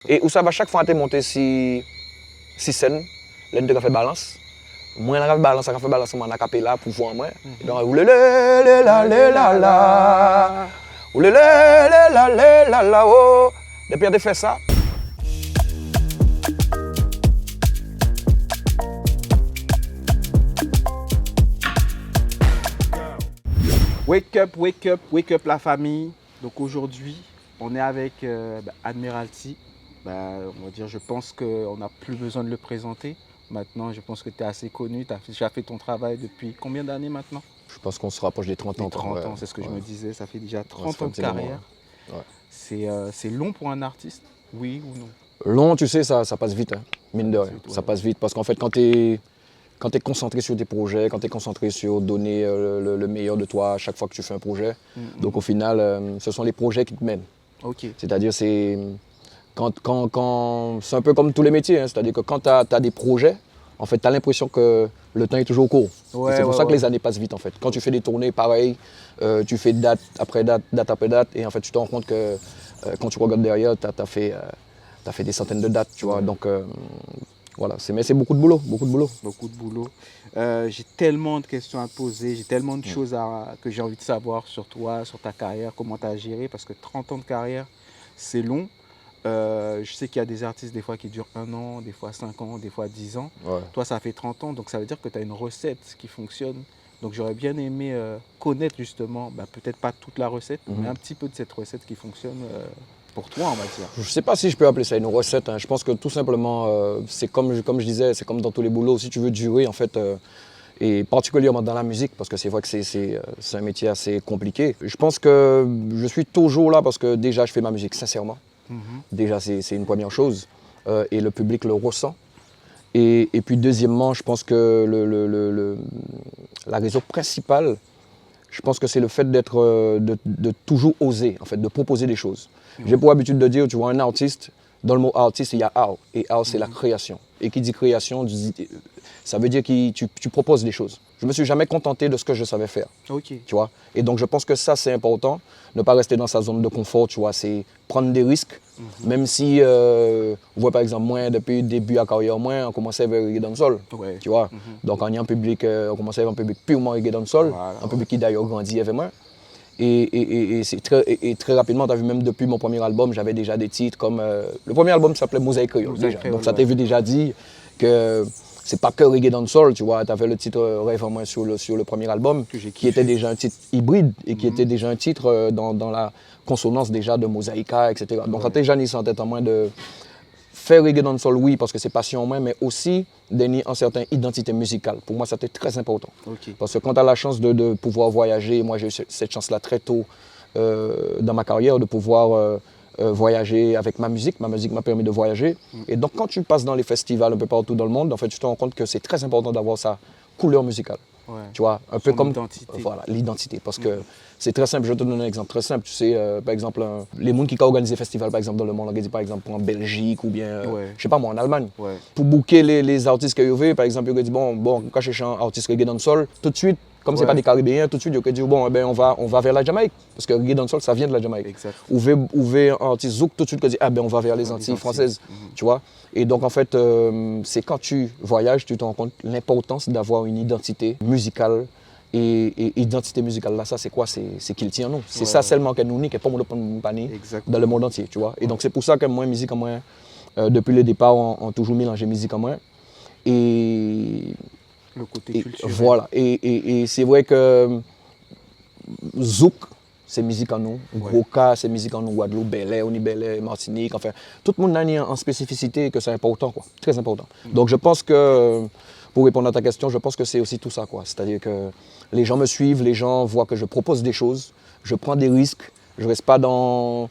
Et où ça va chaque fois te monter si scène, là tu fait balance. Moi on a fait balance on a capé là pour voir moi. Donc oulé la la la la. Oulé la la la la oh. Depuis on a fait ça. Wake up, wake up, wake up la famille. Donc aujourd'hui, on est avec Admiralty. On va dire, je pense qu'on n'a plus besoin de le présenter. Maintenant, je pense que tu es assez connu. Tu as déjà fait ton travail depuis combien d'années maintenant? Je pense qu'on se rapproche des 30 ans. Des 30 ans, c'est ce que je me disais. Ça fait déjà 30 ans de carrière. C'est long pour un artiste, oui ou non? Long, tu sais, ça passe vite, hein, mine de rien. Ça passe vite parce qu'en fait, quand tu es concentré sur tes projets, quand tu es concentré sur donner le meilleur de toi à chaque fois que tu fais un projet, donc au final, ce sont les projets qui te mènent. Okay. C'est-à-dire, c'est c'est un peu comme tous les métiers, hein, c'est-à-dire que quand tu as des projets, en fait, tu as l'impression que le temps est toujours court. C'est pour ça que les années passent vite, en fait. Quand tu fais des tournées, pareil, tu fais date après date, date après date, et en fait, tu te rends compte que quand tu regardes derrière, tu as fait des centaines de dates, tu vois. Donc, voilà, mais c'est beaucoup de boulot, beaucoup de boulot. Beaucoup de boulot. J'ai tellement de questions à te poser, j'ai tellement de choses que j'ai envie de savoir sur toi, sur ta carrière, comment tu as géré, parce que 30 ans de carrière, c'est long. Je sais qu'il y a des artistes des fois qui durent 1 an, des fois 5 ans, des fois 10 ans. Ouais. Toi, ça fait 30 ans, donc ça veut dire que tu as une recette qui fonctionne. Donc j'aurais bien aimé connaître justement, peut-être pas toute la recette, mais un petit peu de cette recette qui fonctionne pour toi, on va dire. Je ne sais pas si je peux appeler ça une recette, hein. Je pense que tout simplement, c'est comme je disais, c'est comme dans tous les boulots. Si tu veux durer, en fait, et particulièrement dans la musique, parce que c'est vrai que c'est un métier assez compliqué. Je pense que je suis toujours là parce que déjà, je fais ma musique sincèrement. Déjà, c'est une première chose, et le public le ressent. Et puis deuxièmement, je pense que la raison principale, je pense que c'est le fait de toujours oser, en fait, de proposer des choses. J'ai pour habitude de dire, tu vois, un artiste, dans le mot artiste, il y a art, et art, c'est la création. Et qui dit création, ça veut dire que tu proposes des choses. Je ne me suis jamais contenté de ce que je savais faire. Okay. Tu vois? Et donc, je pense que ça, c'est important. Ne pas rester dans sa zone de confort, tu vois, c'est prendre des risques. Même si, on voit par exemple, moi, depuis le début de la carrière, moi, on commençait avec reggae dancehall, tu vois. Donc, on est un public, on commençait avec un public purement reggae dancehall, un public qui d'ailleurs grandit avec moi. Et très rapidement, tu as vu, même depuis mon premier album, j'avais déjà des titres comme... le premier album s'appelait Mosaïque Creole, déjà. Donc, ça t'a vu déjà dit que c'est pas que reggae dancehall, tu vois. Tu avais le titre Rêve en moi sur le premier album, qui était déjà un titre hybride et qui était déjà un titre dans la consonance déjà de Mosaïka, etc. Donc, ça t'a déjà mis en tête en moins de faire reggae dancehall, oui, parce que c'est passion en moi, mais aussi donner une certaine identité musicale. Pour moi, c'était très important. Okay. Parce que quand tu as la chance de pouvoir voyager, moi j'ai eu cette chance-là très tôt dans ma carrière, de pouvoir voyager avec ma musique. Ma musique m'a permis de voyager. Et donc quand tu passes dans les festivals un peu partout dans le monde, en fait, tu te rends compte que c'est très important d'avoir sa couleur musicale. Ouais. Tu vois, un peu comme voilà, l'identité. Parce que c'est très simple, je vais te donner un exemple très simple. Tu sais, par exemple, les gens qui ont organisé des festivals, par exemple, dans le monde, par exemple, en Belgique ou bien, je sais pas moi, en Allemagne. Ouais. Pour booker les artistes qu'il y avait, par exemple, ils ont dit, bon, quand je cherche un artiste reggae dancehall, tout de suite, comme c'est pas des Caribéens, tout de suite, ils ont dit, bon, eh ben, on va vers la Jamaïque. Parce que reggae dancehall, ça vient de la Jamaïque. Exact. Ou un artiste zouk, tout de suite, ils ont dit, ah ben, on va vers les Antilles françaises. Tu vois. Et donc, en fait, c'est quand tu voyages, tu te rends compte l'importance d'avoir une identité musicale. Et identité musicale, là, ça, c'est quoi? C'est qu'il tient nous. C'est ça seulement qu'elle nous nie, qu'elle peut nous panier dans le monde entier, tu vois. Et donc, c'est pour ça que moi, musique en moi, depuis le départ, on toujours mélangé musique en moi. Et le côté culturel. Voilà. Et c'est vrai que Zouk, c'est musique en nous. Goka, c'est musique en nous. Guadeloupe, Bel-Air, Bel-Air, Martinique, enfin, tout le monde a en spécificité que c'est important, quoi. Très important. Donc, je pense que, pour répondre à ta question, je pense que c'est aussi tout ça, quoi. C'est-à-dire que les gens me suivent, les gens voient que je propose des choses, je prends des risques, je ne reste pas dans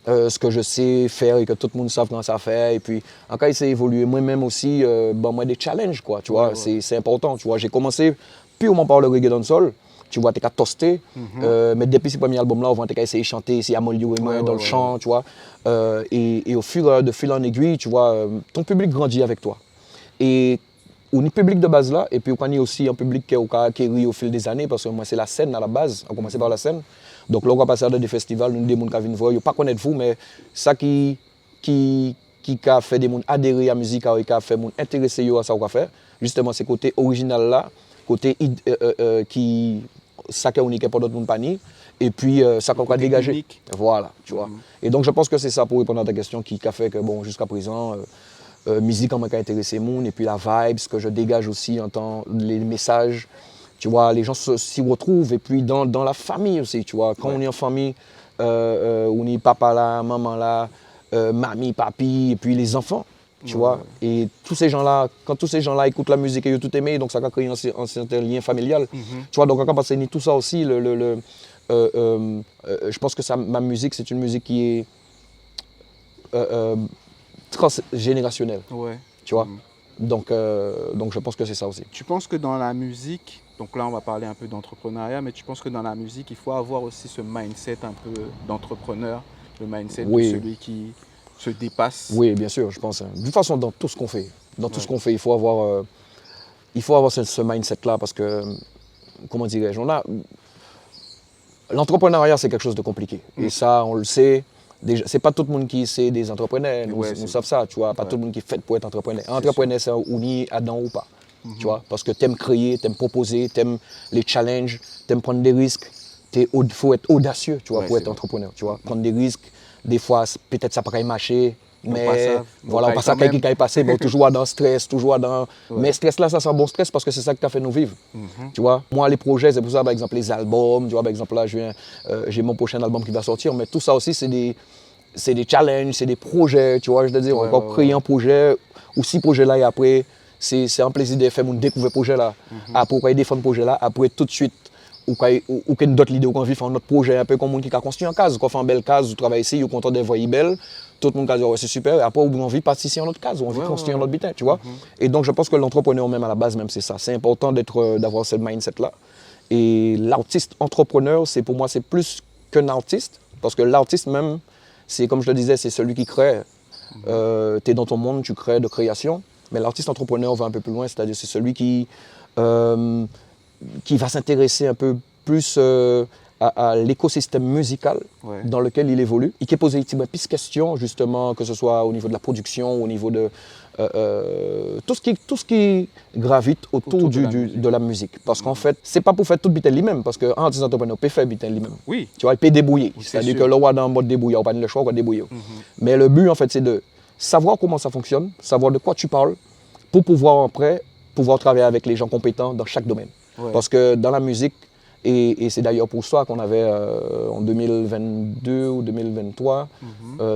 ce que je sais faire et que tout le monde sait comment ça fait. Et puis, en cas, c'est évoluer moi-même aussi, moi, des challenges, quoi, tu vois. C'est important, tu vois. J'ai commencé purement par le reggae dancehall. Tu vois, tu as tosté, mais depuis ce premier album-là, on va essayer de chanter, essayer d'améliorer moi dans le chant, tu vois. Et au fil en aiguille, tu vois, ton public grandit avec toi. Et on est public de base là, et puis on est aussi un public qui rit au fil des années, parce que moi, c'est la scène à la base, on commençait par la scène. Donc là, on va passer à des festivals, nous, des gens qui viennent voir, ils ne pas connaître vous, mais ça qui qui a fait des gens adhérer à la musique, qui a fait des gens intéressés à ça qu'on fait. Justement, c'est côté original là, côté qui ça qui est unique pour d'autres monde pas ni. Et puis ça qu'on a dégagé. Unique. Voilà, tu vois. Et donc je pense que c'est ça pour répondre à ta question qui a fait que bon jusqu'à présent musique en m'a intéressé moun et puis la vibe, ce que je dégage aussi en tant les messages. Tu vois, les gens s'y retrouvent et puis dans la famille aussi, tu vois. Quand on est en famille, on est papa là, maman là, mamie, papi et puis les enfants. Tu vois, et tous ces gens-là, quand tous ces gens-là écoutent la musique et ils ont tout aimé, donc ça a créé un certain lien familial. Tu vois, donc quand on passe tout ça aussi, je pense que ma musique, c'est une musique qui est transgénérationnelle. Ouais. Tu vois, donc je pense que c'est ça aussi. Tu penses que dans la musique, donc là on va parler un peu d'entrepreneuriat, mais tu penses que dans la musique, il faut avoir aussi ce mindset un peu d'entrepreneur, le mindset de celui qui se dépasse. Oui, bien sûr, je pense. De toute façon, dans tout ce qu'on fait, ce qu'on fait, il faut avoir ce mindset-là parce que, comment dirais-je, l'entrepreneuriat, c'est quelque chose de compliqué. Et ça, on le sait. C'est pas tout le monde qui sait des entrepreneurs, nous savons ça, tu vois. Pas tout le monde qui est fait pour être entrepreneur. Entrepreneur, c'est on y est Adam ou pas, tu vois. Parce que tu aimes créer, tu aimes proposer, tu aimes les challenges, tu aimes prendre des risques. Il faut être audacieux, tu vois, pour être entrepreneur, tu vois. Prendre des risques. Des fois, peut-être ça pourrait marcher, mais voilà, on passe à quelqu'un qui est passé, mais toujours dans le stress, toujours dans... Mais stress là, ça c'est un bon stress parce que c'est ça qui a fait nous vivre. Tu vois, moi, les projets, c'est pour ça, par exemple, les albums, tu vois, par exemple, là, j'ai mon prochain album qui va sortir, mais tout ça aussi, c'est des challenges, c'est des projets, tu vois, je veux dire, on va créer un projet, ou si projet là, et après, c'est un plaisir de faire découvrir ce projet là, après, défendre ce projet là, après, tout de suite, ou qu'il y a d'autres idées qu'on vit faire notre projet un peu comme monde qui a construit une case, qu'on fait une belle case, vous travaillez ici, vous content de voir belle, tout le monde a dit ouais, c'est super, et après on envie de participer à notre case, on envie de construire notre butin, tu vois. Et donc je pense que l'entrepreneur même à la base même c'est ça, c'est important d'avoir ce mindset là. Et l'artiste entrepreneur, pour moi c'est plus qu'un artiste, parce que l'artiste même, c'est comme je le disais, c'est celui qui crée. Tu es dans ton monde, tu crées de création, mais l'artiste entrepreneur va un peu plus loin, c'est-à-dire c'est celui qui va s'intéresser un peu plus à l'écosystème musical dans lequel il évolue. Il peut poser plus de questions, justement, que ce soit au niveau de la production, au niveau de tout ce qui gravite autour de la musique. Parce qu'en fait, c'est pas pour faire tout le lui-même, parce qu'un artiste entrepreneur peut faire le lui-même. Oui. Tu vois, il peut débrouiller. C'est-à-dire que le roi dans le mode débrouillard, pas le choix, on va débrouiller. Mais le but, en fait, c'est de savoir comment ça fonctionne, savoir de quoi tu parles, pour pouvoir après pouvoir travailler avec les gens compétents dans chaque domaine. Parce que dans la musique, et c'est d'ailleurs pour ça qu'on avait en 2022 ou 2023,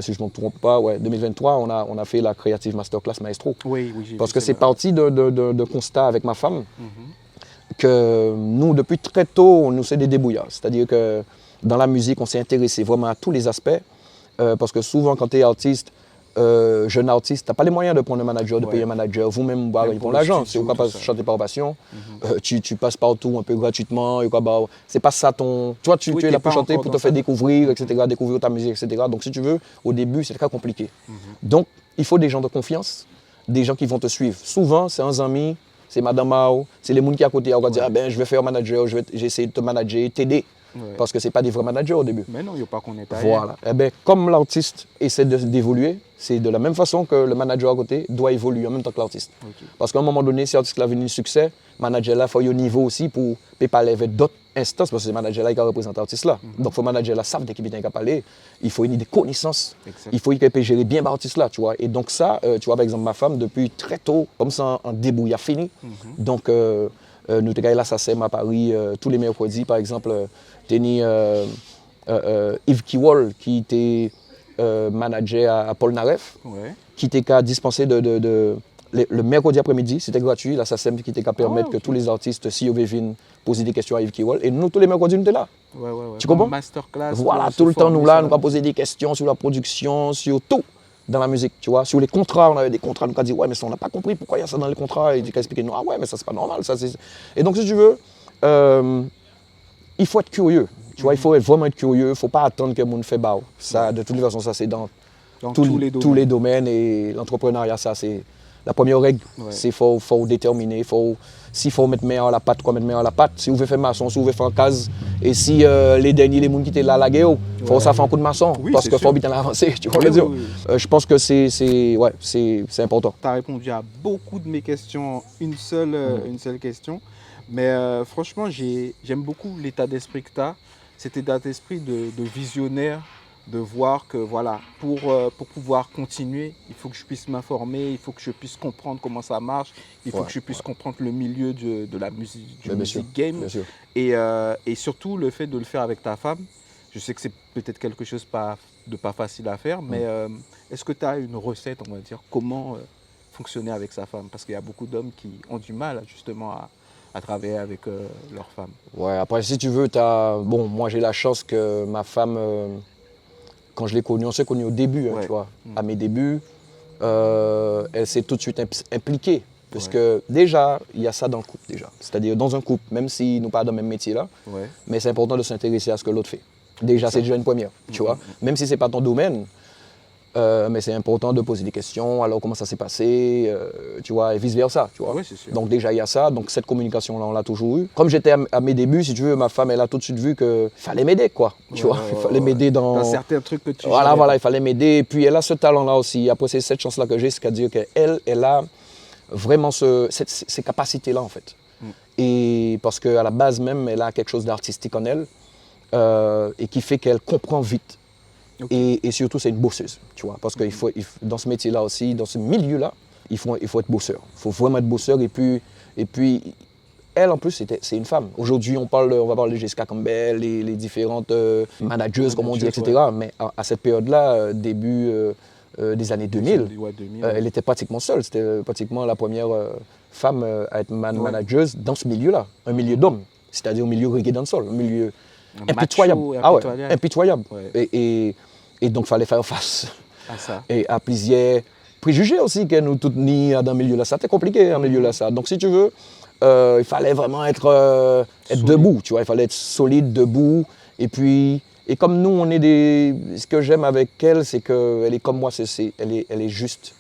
si je ne me trompe pas, 2023, on a fait la Creative Masterclass Maestro. Oui, parce que c'est parti de constat avec ma femme que nous, depuis très tôt, on nous fait des débrouillards. C'est-à-dire que dans la musique, on s'est intéressé vraiment à tous les aspects. Parce que souvent, quand tu es artiste, jeune artiste, tu n'as pas les moyens de prendre un manager, de payer un manager, vous-même, ils prennent l'argent. Si vous ne pouvez pas chanter par passion, tu passes partout un peu gratuitement. C'est pas ça ton. Toi, tu es là pour chanter, pour te faire découvrir, etc., découvrir ta musique, etc. Donc, si tu veux, au début, c'est très compliqué. Donc, il faut des gens de confiance, des gens qui vont te suivre. Souvent, c'est un ami, c'est Madame Mao, c'est les gens qui à côté, on va dire, je vais faire un manager, j'ai essayé de te manager, t'aider. Parce que ce n'est pas des vrais managers au début. Mais non, il n'y a pas qu'on est taillé. Voilà. Eh bien, comme l'artiste essaie d'évoluer, c'est de la même façon que le manager à côté doit évoluer en même temps que l'artiste. Parce qu'à un moment donné, si l'artiste a venu succès, le manager là, il faut y avoir un niveau aussi pour parler avec d'autres instances, parce que c'est le manager là qui représente l'artiste là. Donc, il faut le manager là savent d'équipe qui parler, il faut une des connaissances, il faut qu'il puisse gérer bien l'artiste là, tu vois. Et donc ça, tu vois, par exemple, ma femme, depuis très tôt, comme ça, en débrouille, a fini. Donc, nous avons là, ça c'est à Paris, tous les mercredis, par exemple, Yves Kiwol, qui était manager à Paul Naref, qui était qu'à dispenser le mercredi après-midi, c'était gratuit, la SACEM qui était qu'à permettre que tous les artistes, si ils viennent poser des questions à Yves Kiwol, et nous, tous les mercredis, nous étions là. Tu comprends? Masterclass. Voilà, tout le temps, nous là, nous avons posé des questions sur la production, sur tout dans la musique, tu vois. Sur les contrats, on avait des contrats, nous avons dit, ouais, mais ça, on n'a pas compris pourquoi il y a ça dans les contrats, et il a expliqué, non, ah ouais, mais ça, c'est pas normal, ça, c'est... Et donc, si tu veux, il faut être curieux. Tu vois, il faut vraiment être curieux, il ne faut pas attendre que le monde fait ça. De toute façon, ça c'est dans tous les domaines et l'entrepreneuriat, ça c'est La première règle, Ouais. c'est faut déterminer, s'il faut mettre meilleur à la pâte, quoi mettre meilleur à la pâte. Si vous voulez faire maçon, si vous voulez faire case, et si les derniers, les gens qui étaient là, la guerre, il faut ça faire un coup de maçon, Oui, parce c'est qu'il faut sûr. bien avancer, tu vois Oui, ce que je veux oui, dire. oui. Je pense que c'est important. Tu as répondu à beaucoup de mes questions en une seule question. Mais franchement, j'aime beaucoup l'état d'esprit que tu as. Cet état d'esprit de visionnaire, de voir que voilà, pour pouvoir continuer, il faut que je puisse m'informer, il faut que je puisse comprendre comment ça marche, il faut Ouais, que je puisse comprendre le milieu de la musique, du Mais bien sûr, music game. bien sûr. Et surtout le fait de le faire avec ta femme. Je sais que c'est peut-être quelque chose de pas facile à faire, mais est-ce que tu as une recette, on va dire, comment fonctionner avec sa femme? Parce qu'il y a beaucoup d'hommes qui ont du mal justement à travailler avec leur femme. Ouais, après, si tu veux, bon, moi j'ai la chance que ma femme, quand je l'ai connue, on s'est connus au début, hein, Ouais. tu vois. À mes débuts, elle s'est tout de suite impliquée. Parce Ouais. que déjà, il y a ça dans le couple déjà. C'est-à-dire dans un couple, même si nous pas dans le même métier là, Ouais. mais c'est important de s'intéresser à ce que l'autre fait. Déjà, c'est déjà une première, tu vois. Même si c'est pas ton domaine, mais c'est important de poser des questions. Alors, comment ça s'est passé, tu vois, et vice-versa, tu vois. Oui, c'est sûr. Donc déjà, il y a ça. Donc cette communication-là, on l'a toujours eue. Comme j'étais à mes débuts, si tu veux, ma femme, elle a tout de suite vu qu'il fallait m'aider, quoi. Tu vois, il fallait m'aider dans certains trucs que tu Voilà, gérais voilà, pas. il fallait m'aider. Et puis elle a ce talent-là aussi. Après, c'est cette chance-là que j'ai, c'est-à-dire qu'elle a vraiment ces capacités-là, en fait. Et parce qu'à la base même, elle a quelque chose d'artistique en elle et qui fait qu'elle comprend vite. Ok. Et surtout, c'est une bosseuse, tu vois. Parce que dans ce métier-là aussi, dans ce milieu-là, il faut être bosseur. Il faut vraiment être bosseur. Et puis elle, en plus, c'est une femme. Aujourd'hui, on va parler de Jessica Campbell, les différentes managers, comme on dit, etc. Ouais. Mais à cette période-là, début des années 2000, Ouais, 2000, elle était pratiquement seule. C'était pratiquement la première femme à être manager dans ce milieu-là. Un milieu d'hommes, c'est-à-dire un milieu reggae dancehall, un milieu impitoyable. macho et Ah ouais, impitoyable. impitoyable. Ouais. Et donc, il fallait faire face À ça. et à plusieurs préjugés aussi que nous tous ni dans le milieu-là. Ça, c'était compliqué, un milieu-là, ça. Donc, si tu veux, il fallait vraiment être debout, tu vois. Il fallait être solide, debout. Et comme nous, ce que j'aime avec elle, c'est qu'elle est comme moi, elle est juste.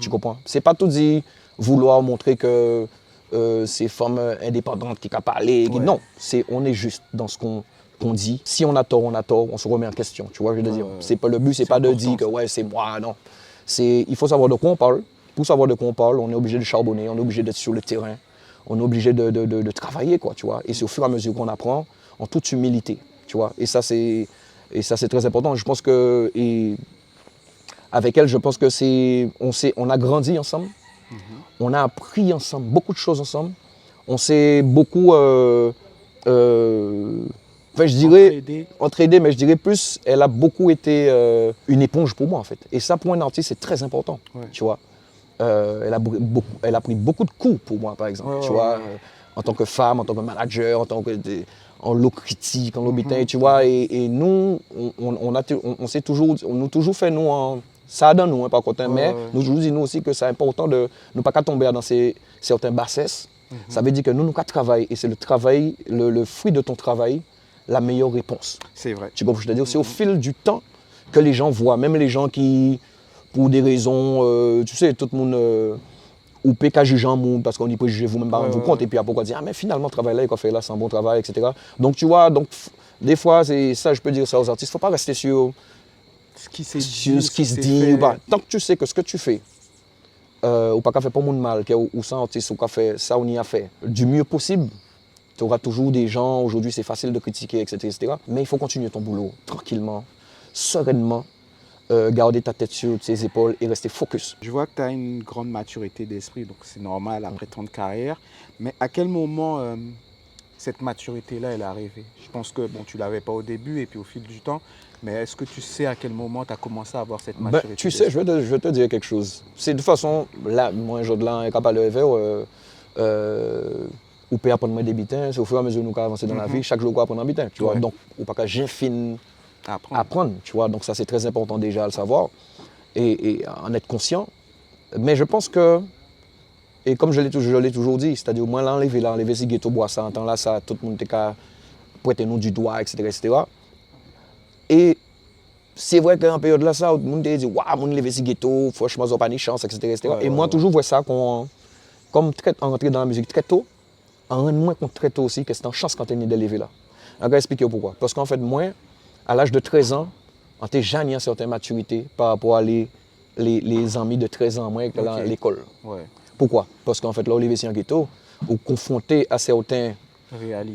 Tu comprends? C'est pas tout dit vouloir montrer que c'est femme indépendante qui a parlé. Ouais. Non, on est juste dans ce qu'on dit. Si on a tort, on se remet en question. Tu vois, je veux dire. C'est pas le but, c'est pas de dire que ouais, c'est moi, non. Il faut savoir de quoi on parle. Pour savoir de quoi on parle, on est obligé de charbonner, on est obligé d'être sur le terrain, on est obligé de travailler, quoi, tu vois. Et c'est au fur et à mesure qu'on apprend, en toute humilité, tu vois. Et ça, c'est très important. Je pense que, avec elle, je pense que on a grandi ensemble, on a appris ensemble beaucoup de choses ensemble, on s'est beaucoup, enfin, je dirais, entraidé, mais je dirais plus, elle a beaucoup été une éponge pour moi, en fait. Et ça, pour un artiste, c'est très important, tu vois. Elle a pris beaucoup de coups pour moi, par exemple, tu vois, en tant que femme, en tant que manager, en lot critique, en lot bitin, tu vois. Et nous, on s'est toujours, on a toujours fait, nous, ça dans nous, hein, par contre, mais nous toujours dit nous aussi que c'est important de ne pas tomber dans certains bassesses. Ça veut dire que nous travaillons, et c'est le travail, le fruit de ton travail, la meilleure réponse. C'est vrai. Tu comprends? C'est-à-dire, c'est au fil du temps que les gens voient, même les gens qui, pour des raisons, tu sais, tout le monde, ou peut qu'à juger un monde parce qu'on y peut juger vous-même par vous compte, et puis après, on dire, ah, mais finalement, le travail là, il a fait là, c'est un bon travail, etc. Donc, tu vois, des fois, c'est ça, je peux dire ça aux artistes, il ne faut pas rester sur ce qui se dit, ou pas. Tant que tu sais que ce que tu fais, ou pas qu'à faire pas monde mal, ou sans artiste, ou qu'à faire ça, on y a fait du mieux possible. Tu auras toujours des gens, aujourd'hui c'est facile de critiquer, etc. Mais il faut continuer ton boulot tranquillement, sereinement, garder ta tête sur tes épaules et rester focus. Je vois que tu as une grande maturité d'esprit, donc c'est normal après tant de carrière. Mais à quel moment cette maturité-là, elle est arrivée? Je pense que bon, tu ne l'avais pas au début et puis au fil du temps. Mais est-ce que tu sais à quel moment tu as commencé à avoir cette maturité? Tu sais, je vais te dire quelque chose. C'est de toute façon, là, moi, je suis capable de faire, ou peut apprendre mes débitants, c'est au fur et à mesure que nous avançons dans la vie, chaque jour qu'on apprend un bitin, tu vois. Donc, ou pas qu'à j'infine apprendre, tu vois. Donc ça, c'est très important déjà à le savoir et en être conscient. Mais je pense que, et comme je l'ai toujours dit, c'est-à-dire au moins l'enlever si ghetto boit ça, en temps là, ça, tout le monde est qu'à pointer nous du doigt, etc., etc. Et c'est vrai qu'en période là, ça, tout le monde dit, waouh, mon levé si ghetto, franchement, ils n'ont pas de chance, etc. Et moi, toujours, vois ça, comme en rentrer dans la musique très tôt, en rendre moins compte très tôt aussi que c'est une chance quand tu es né de lever là. Je vais expliquer pourquoi. Parce qu'en fait, moi, à l'âge de 13 ans, on était déjà une certaine maturité par rapport à les amis de 13 ans moins que à l'école. Ouais. Pourquoi? Parce qu'en fait, là, Olivier c'est en ghetto, ou confronté à certaines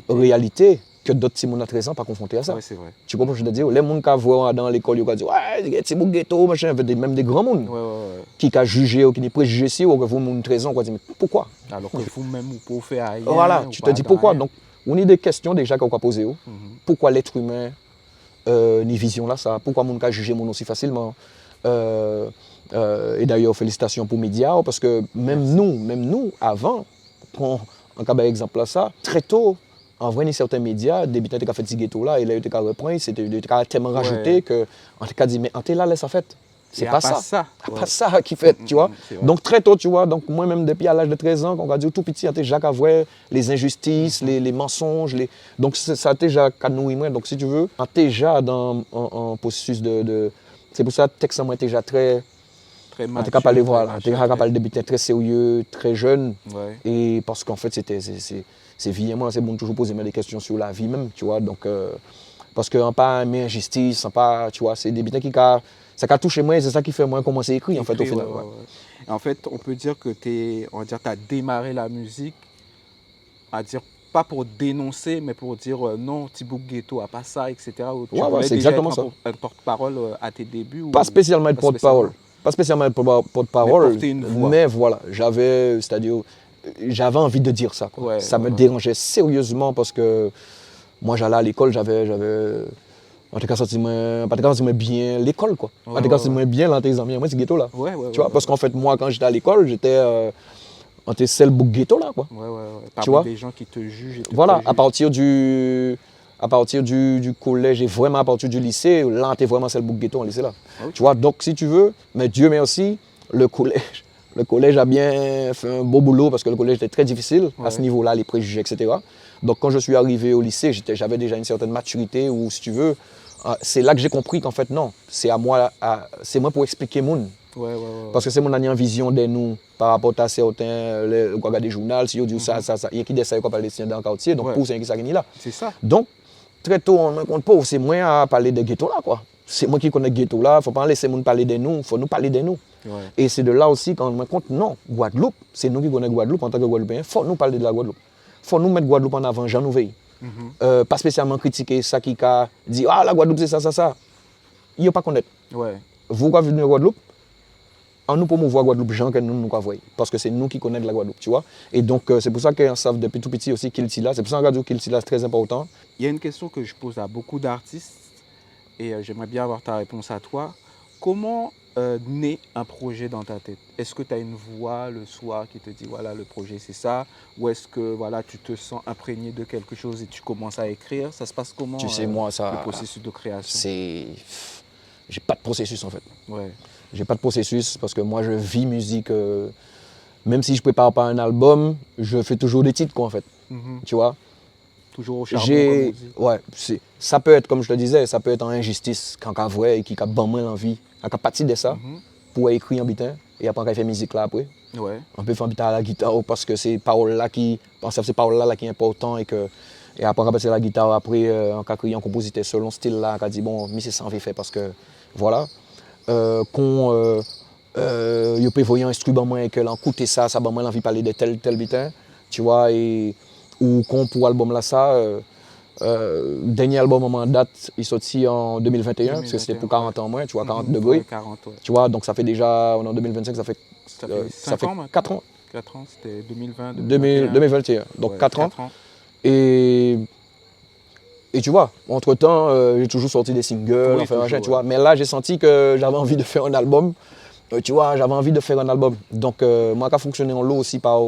réalités que d'autres petits gens à 13 ans pas confrontés à ça. Ouais, c'est vrai. Tu comprends ce que je veux dire? Les gens qui voient dans l'école, ils vont dire ouais, c'est mon ghetto, machin, même des grands gens qui ont jugé ou qui ont préjugé si ou que vous avez 13 ans, quoi, mais pourquoi? Alors que vous-même, vous pouvez faire rien. Voilà, tu te dis pourquoi? Donc, on a des questions déjà qu'on va poser. Pourquoi l'être humain ni vision là, ça? Pourquoi on a jugé mon aussi facilement? Et d'ailleurs, félicitations pour les médias, parce que même nous, avant, pour un cas d'exemple là, ça, très tôt, en vrai, certains médias, débutant qui a fait ce ghetto là, et là, il a repris, c'était tellement rajouté que, en tout cas, dit, mais en là, laisse ça fait. C'est pas ça. Pas ça qui fait, tu vois. Donc, très tôt, tu vois, donc moi-même, depuis à l'âge de 13 ans, quand on a dit tout petit, Jacques a vu les injustices, les mensonges, donc ça a déjà canouillé moi. Donc, si tu veux, on est déjà dans un processus de. C'est pour ça que le texte moi déjà très mature. On était capable de voir, on était capable de débuter très sérieux, très jeune. Ouais. Et parce qu'en fait, c'est vieillement, c'est bon de toujours poser des questions sur la vie même, tu vois. Donc, parce qu'on n'a pas une injustice, tu vois, c'est des bêtises qui ça a touché moi et c'est ça qui fait moi commencer à écrire en fait au final. Ouais. Et en fait, on peut dire que tu as démarré la musique, à dire pas pour dénoncer, mais pour dire non, Thibaut Ghetto a pas ça, etc. Tu c'est exactement ça. Un porte-parole à tes débuts Pas spécialement de porte-parole. Pas spécialement de porte-parole, mais voilà, j'avais envie de dire ça. Quoi. Ça me dérangeait sérieusement parce que moi j'allais à l'école, j'avais en tout cas, senti bien l'école, quoi. En tout cas, senti bien là, tes amis. Moi, c'est ghetto là. Tu vois, parce qu'en fait, moi, quand j'étais à l'école, j'étais en tes seul bouc ghetto là, quoi. Tu vois, des gens qui te jugent. Voilà, à partir du collège et vraiment à partir du lycée, là, t'es vraiment seul bouc ghetto en lycée là. Tu vois, donc si tu veux, mais Dieu merci, le collège a bien fait un beau boulot parce que le collège était très difficile à ce niveau-là, les préjugés, etc. Donc quand je suis arrivé au lycée, j'avais déjà une certaine maturité où, si tu veux, c'est là que j'ai compris qu'en fait, non, c'est moi pour expliquer mon. Parce que c'est mon année en vision de nous par rapport à certains, le regarder des journaux, si on dit ça, il y a qui décide quoi parler dans le quartier, donc pour c'est qui ça qui est là. C'est ça. Donc, très tôt, on ne compte pas, c'est moi à parler de ghetto là, quoi. C'est moi qui connais ghetto là, il ne faut pas laisser les gens parler de nous, il faut nous parler de nous. Et c'est de là aussi quand on me compte, non, Guadeloupe, c'est nous qui connaissons Guadeloupe en tant que Guadeloupéens, il faut nous parler de la Guadeloupe. Il faut nous mettre Guadeloupe en avant, j'en ouvre. Pas spécialement critiquer ça qui a dit, ah la Guadeloupe c'est ça. Il n'y a pas connaître. Vous qui venez de Guadeloupe, en nous promouvoir Guadeloupe, gens que nous voyons. Parce que c'est nous qui connaissons la Guadeloupe, tu vois. Et donc, c'est pour ça qu'ils savent depuis tout petit aussi qu'il là. C'est pour ça qu'on dit qu'il là, c'est très important. Il y a une question que je pose à beaucoup d'artistes et j'aimerais bien avoir ta réponse à toi. Comment naît un projet dans ta tête? Est-ce que tu as une voix le soir qui te dit voilà le projet c'est ça? Ou est-ce que voilà, tu te sens imprégné de quelque chose et tu commences à écrire? Ça se passe comment tu sais, moi, ça, le processus de création? J'ai pas de processus en fait. J'ai pas de processus parce que moi je vis musique. Même si je prépare pas un album, je fais toujours des titres quoi en fait. Tu vois? Toujours au charbon, comme on dit. Ouais, ça peut être, comme je te disais, ça peut être en injustice, quand on voit et qui a ban moins l'envie, quand on partit de ça, pour écrire en bitin, et après on fait musique là après. On peut faire un bitin à la guitare parce que c'est paroles là qui est important et après on va passer la guitare après, on a créé un compositeur selon ce style là, qui a dit bon, mais c'est ça on veut faire parce que voilà. Qu'on peut voir un instrument et que l'écouter ça va moins l'envie de parler de tel bitin, tu vois, ou qu'on pour l'album là ça, dernier album en date, il est sorti en 2021, parce que c'était pour 40 ans moins, tu vois, 40 degrés. 40, tu vois, donc ça fait déjà, on est en 2025, ça fait 4 ans. 4 ans, c'était 2020, 2021, donc 4 ans. Et tu vois, entre-temps, j'ai toujours sorti des singles, tu vois. Mais là, j'ai senti que j'avais envie de faire un album. Tu vois, j'avais envie de faire un album. Donc, moi, qui a fonctionné en lot aussi par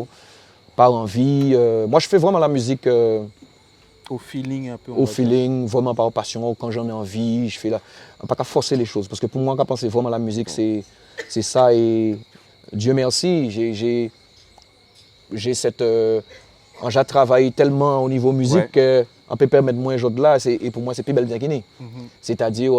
envie. Moi, je fais vraiment la musique... au feeling un peu. Au feeling, vraiment par passion. Quand j'en ai envie, je fais la... Pas qu'à forcer les choses. Parce que pour moi, quand penser vraiment la musique, c'est ça. Et Dieu merci, j'ai cette... j'ai travaillé tellement au niveau musique qu'on peut permettre moins de là. Et pour moi, c'est plus belle bien qu'il n'est. C'est-à-dire,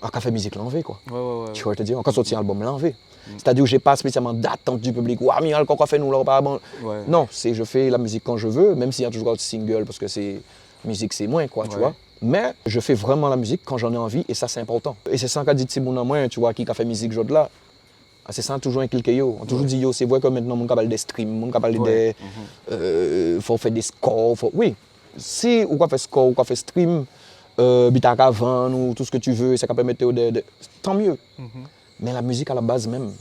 Un café musique l'enlevé, quoi. Ouais. Tu vois, je te dis, quand sorti un album l'enlevé. C'est-à-dire que j'ai pas spécialement d'attente du public. Ouah, Miral, quoi fait nous là, pas bon. Ouais. Non, je fais la musique quand je veux, même s'il y a toujours un single, parce que c'est musique, c'est moins, quoi, tu vois. Mais je fais vraiment la musique quand j'en ai envie, et ça, c'est important. Et c'est ça qu'a dit Timoun en moins, tu vois, qui a fait musique aujourd'hui là. C'est ça, toujours inculqué, yo. On a toujours dit, yo, c'est vrai que maintenant, on parle des streams, on parle des. Faut faire des scores. Oui, si on fait score, on fait stream, bitaka van ou tout ce que tu veux, ça peut permettre de. Tant mieux. Mais la musique à la base même,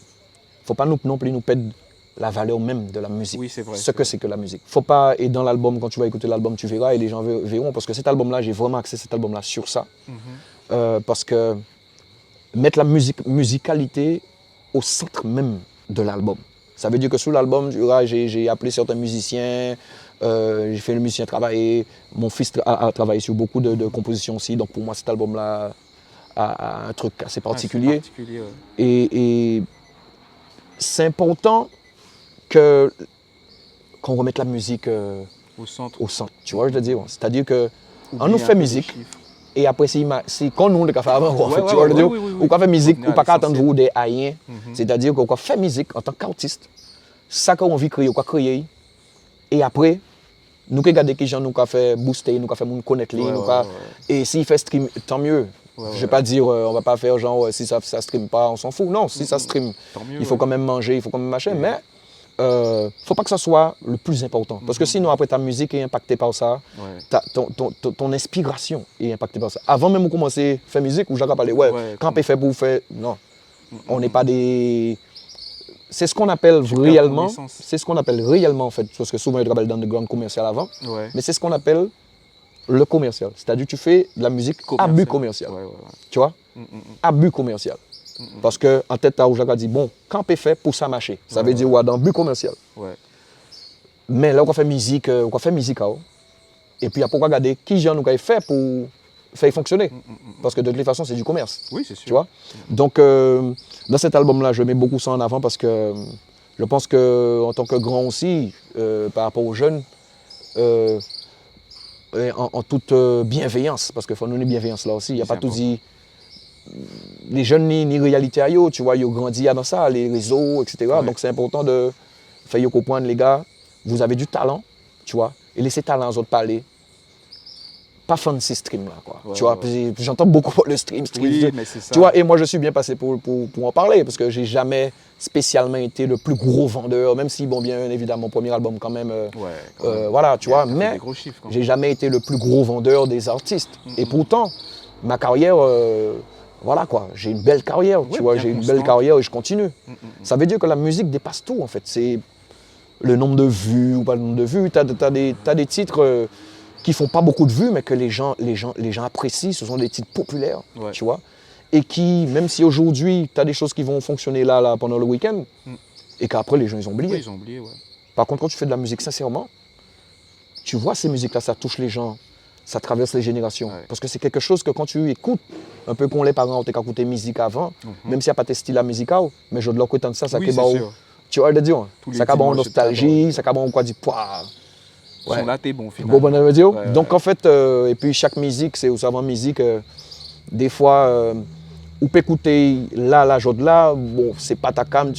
faut pas non plus nous perdre la valeur même de la musique. Oui, c'est vrai. Ce que c'est que la musique. Faut pas, et dans l'album, quand tu vas écouter l'album, tu verras et les gens verront, parce que cet album-là, j'ai vraiment axé cet album-là sur ça. Parce que mettre la musicalité au centre même de l'album. Ça veut dire que sous l'album, j'ai appelé certains musiciens, j'ai fait le musicien travailler, mon fils a travaillé sur beaucoup de compositions aussi, donc pour moi cet album-là a un truc assez particulier. Et c'est important qu'on remette la musique au centre, tu vois, je veux dire. C'est-à-dire qu'on nous fait musique. Et après, c'est quand nous, le café avant, tu vois, ou qu'on fait musique, ou pas qu'à attendre vous des haïens. C'est-à-dire qu'on fait musique en tant qu'artiste. Ça qu'on a envie de créer, on va créer. Et après, nous qui regardons qui gens nous fait booster, nous fait nous connaître les, et s'il fait stream, tant mieux. Je vais pas dire, on va pas faire genre, si ça stream pas, on s'en fout. Non, si ça stream, il faut quand même manger, il faut quand même machin, mais faut pas que ça soit le plus important. Parce que sinon, après, ta musique est impactée par ça, ton inspiration est impactée par ça. Avant même de commencer à faire musique, où j'ai parlé, quand on fait pour faire, non, on n'est pas des... C'est ce qu'on appelle réellement, en fait, parce que souvent, je travaille dans le grand commercial avant, mais c'est ce qu'on appelle le commercial. C'est-à-dire que tu fais de la musique à but commercial. Tu vois? À but commercial. Parce qu'en tête, où j'ai dit, bon, quand on fait pour ça marcher, ça veut dire dans le but commercial. Mais là, on fait musique, et puis après, on regarder qui j'en ai fait pour faire fonctionner. Parce que de toute façon, c'est du commerce. Oui, c'est sûr. Tu vois? Donc, dans cet album-là, je mets beaucoup ça en avant parce que je pense qu'en tant que grand aussi, par rapport aux jeunes, en toute bienveillance, parce qu'il faut nous une bienveillance là aussi, il n'y a pas tout dit. Les jeunes ni réalité à eux, tu vois, ils ont grandi dans ça, les réseaux, etc. Donc c'est important de faire comprendre, les gars, vous avez du talent, tu vois, et laissez talent aux autres parler. Pas fan de ces streams-là, quoi. Tu vois, j'entends beaucoup le stream. Oui, mais c'est ça. Tu vois, et moi, je suis bien passé pour en parler, parce que j'ai jamais spécialement été le plus gros vendeur, même si, bon, bien évidemment, mon premier album, quand même, voilà, tu vois, mais j'ai jamais été le plus gros vendeur des artistes. Et pourtant, ma carrière, voilà, quoi, j'ai une belle carrière, tu vois, j'ai une belle carrière et je continue. Ça veut dire que la musique dépasse tout, en fait. C'est le nombre de vues ou pas le nombre de vues. T'as des titres qui font pas beaucoup de vues, mais que les gens apprécient. Ce sont des titres populaires, tu vois. Et qui, même si aujourd'hui, tu as des choses qui vont fonctionner là pendant le week-end, et qu'après, les gens, ils ont oublié. Oui, ils ont oublié, Par contre, quand tu fais de la musique sincèrement, tu vois ces musiques-là, ça touche les gens, ça traverse les générations. Parce que c'est quelque chose que quand tu écoutes, un peu comme les parents ont écouté musique avant, même s'il n'y a pas de style musical, mais je de leur côté de ça, ça oui, tu vois, le dire, ça a bon nostalgie, ça a bon quoi dire, pouah. Sont là, t'es bon, finalement. Donc, en fait, et puis chaque musique, c'est aussi avant musique, des fois, ou peut écouter là, genre là, bon, c'est pas ta cam,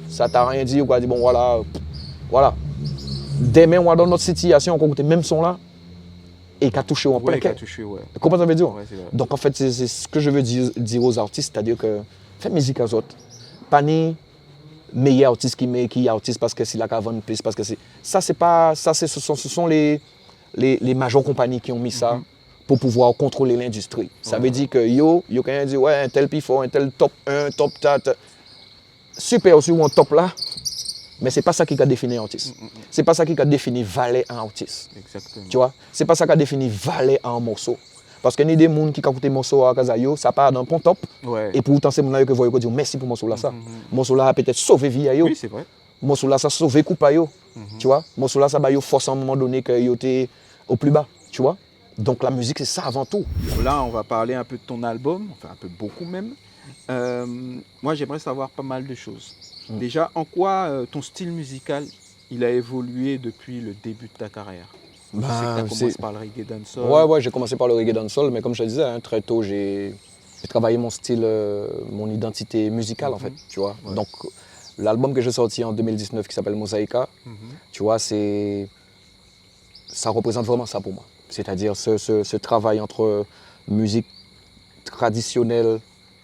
ça t'a rien dit, ou quoi, dit, bon, voilà. Demain, on va dans notre situation, on peut écouter même son là, et qu'a touché en plein cœur. Comment ça veut dire? Donc, en fait, c'est ce que je veux dire aux artistes, c'est-à-dire que faites musique aux autres. Pas ni meilleur artiste qui est artiste parce que c'est la caverne plus, parce que c'est. Ça, c'est pas. Ça, ce sont les majeures compagnies qui ont mis ça pour pouvoir contrôler l'industrie. Ça veut dire que yo quand même dit, ouais, un tel P4, un tel top 1, top 4, super aussi ou un top là, mais c'est pas ça qui a défini un artiste. C'est pas ça qui a défini valet un artiste. Exactement. Tu vois? C'est pas ça qui a défini valet un morceau. Parce qu'il y a des gens qui ont écouté morceau à Kazayo, ça part d'un point top. Et pourtant, c'est mon que vous dire merci pour morceau là ça. Morceau là a peut-être sauvé vie à yo. Oui, c'est vrai. Morceau là ça a sauvé coupe à yo. Tu vois? Morceau là ça va yo force à un moment donné que yo était au plus bas, tu vois? Donc la musique c'est ça avant tout. Là, on va parler un peu de ton album, enfin un peu beaucoup même. Moi, j'aimerais savoir pas mal de choses. Déjà, en quoi ton style musical, il a évolué depuis le début de ta carrière? Tu sais que tu as commencé par le reggae dancehall. Ouais, j'ai commencé par le reggae dancehall, mais comme je te disais, très tôt, j'ai j'ai travaillé mon style, mon identité musicale en fait, tu vois. Ouais. Donc l'album que j'ai sorti en 2019 qui s'appelle Mosaïka, tu vois, ça représente vraiment ça pour moi. C'est-à-dire ce travail entre musique traditionnelle